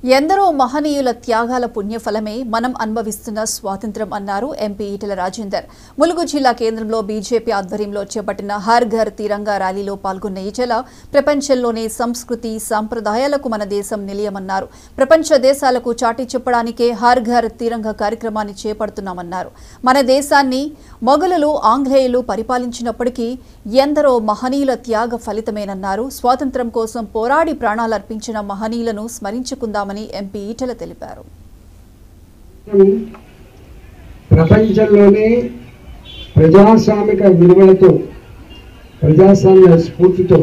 ఎందరో మహనీయుల త్యాగాల పుణ్యఫలమే మనం అనుభవిస్తున్న స్వాతంత్ర్యం అన్నారు ఎంపీ ఈటెల రాజేందర్. ములుగు జిల్లా కేంద్రంలో బీజేపీ ఆధ్వర్యంలో చేపట్టిన హర్ ఘర్ తిరంగా ర్యాలీలో పాల్గొన్న ఈటెల ప్రపంచంలోనే సంస్కృతి సంప్రదాయాలకు మన దేశం నిలయమన్నారు. ప్రపంచ దేశాలకు చాటి చెప్పడానికే హర్ ఘర్ తిరంగా కార్యక్రమాన్ని చేపడుతున్నామన్నారు. మన దేశాన్ని మొఘలులు ఆంగ్లేయులు పరిపాలించినప్పటికీ ఎందరో మహనీయుల త్యాగ ఫలితమేనన్నారు. స్వాతంత్ర్యం కోసం పోరాడి ప్రాణాలర్పించిన మహనీయులను స్మరించుకుందామని ఎంపీ ఈటెల తెలిపారు. ప్రపంచంలోనే ప్రజాస్వామిక విలువలతో ప్రజాస్వామ్య స్ఫూర్తితో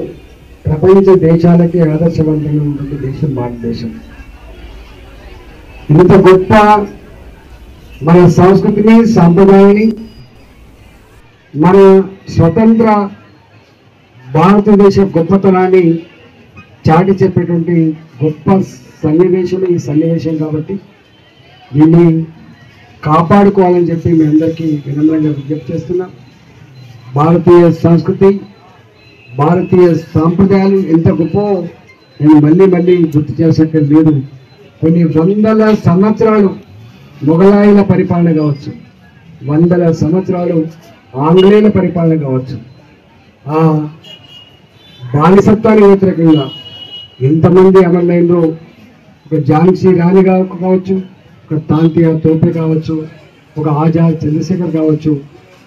ప్రపంచ దేశాలకి ఆదర్శవంతంగా ఉంటుంది దేశం భారతదేశం. ఇంత గొప్ప మన సంస్కృతిని సాంప్రదాయాన్ని మన స్వతంత్ర భారతదేశ గొప్పతనాన్ని చాటి చెప్పేటువంటి గొప్ప సన్నివేశం ఈ సన్నివేశం కాబట్టి దీన్ని కాపాడుకోవాలని చెప్పి మీ అందరికీ వినమ్రంగా విజ్ఞప్తి చేస్తున్నాం. భారతీయ సంస్కృతి భారతీయ సాంప్రదాయాలు ఎంత గొప్ప నేను మళ్ళీ గుర్తు చేసే లేదు. కొన్ని వందల సంవత్సరాలు మొఘలాయుల పరిపాలన కావచ్చు, వందల సంవత్సరాలు ఆంగ్లేయుల పరిపాలన కావచ్చు, ఆ బానిసత్వానికి వ్యతిరేకంగా ఎంతమంది అమరులైనరో, ఒక ఝాన్సీ రాణి కావచ్చు, ఒక తాంతియా తోపే కావచ్చు, ఒక ఆజాద్ చంద్రశేఖర్ కావచ్చు,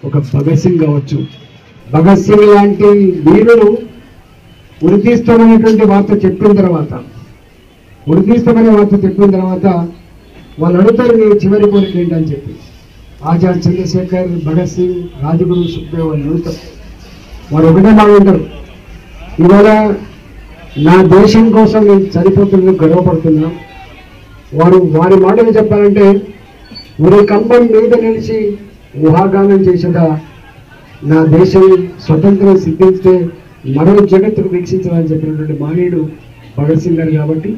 ఒక భగత్ సింగ్ కావచ్చు. భగత్ సింగ్ లాంటి వీరులు ఉరితీస్తామనేటువంటి వార్త చెప్పిన తర్వాత వాళ్ళు అడుగుతారు నీ చివరి కోరిక ఏంటని చెప్పి. ఆజాద్ చంద్రశేఖర్, భగత్ సింగ్, రాజగురు, సుఖ్దేవ్ వాళ్ళు అడుగుతారు. వారు ఒకటే బాగుంటారు, ఇవాళ నా దేశం కోసం నేను చనిపోతున్నా గర్వపడుతున్నా. వారి మాటలు చెప్పాలంటే ఉరి కంబం మీద నిలిచి ఊహాగానం చేసేదా నా దేశం స్వతంత్రం సిద్ధిస్తే మరో జగత్తుకు వీక్షించాలని చెప్పినటువంటి మానవుడు భగత్ సింగ్ గారు. కాబట్టి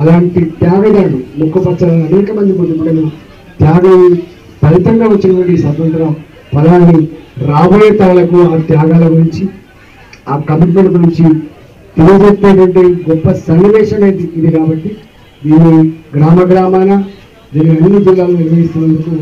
అలాంటి త్యాగదారుడు ముక్కుపచ్చల అనేక మంది పొందుపడలు త్యాగం ఫలితంగా వచ్చినటువంటి స్వతంత్ర ఫలాన్ని రాబోయే తరాలకు ఆ త్యాగాల గురించి ఆ కమిట్మెంట్ గురించి తెలియజెప్పేటువంటి గొప్ప సన్నివేశం ఇది. కాబట్టి దీన్ని గ్రామాన దీన్ని అన్ని జిల్లాల్లో నిర్వహిస్తున్నందుకు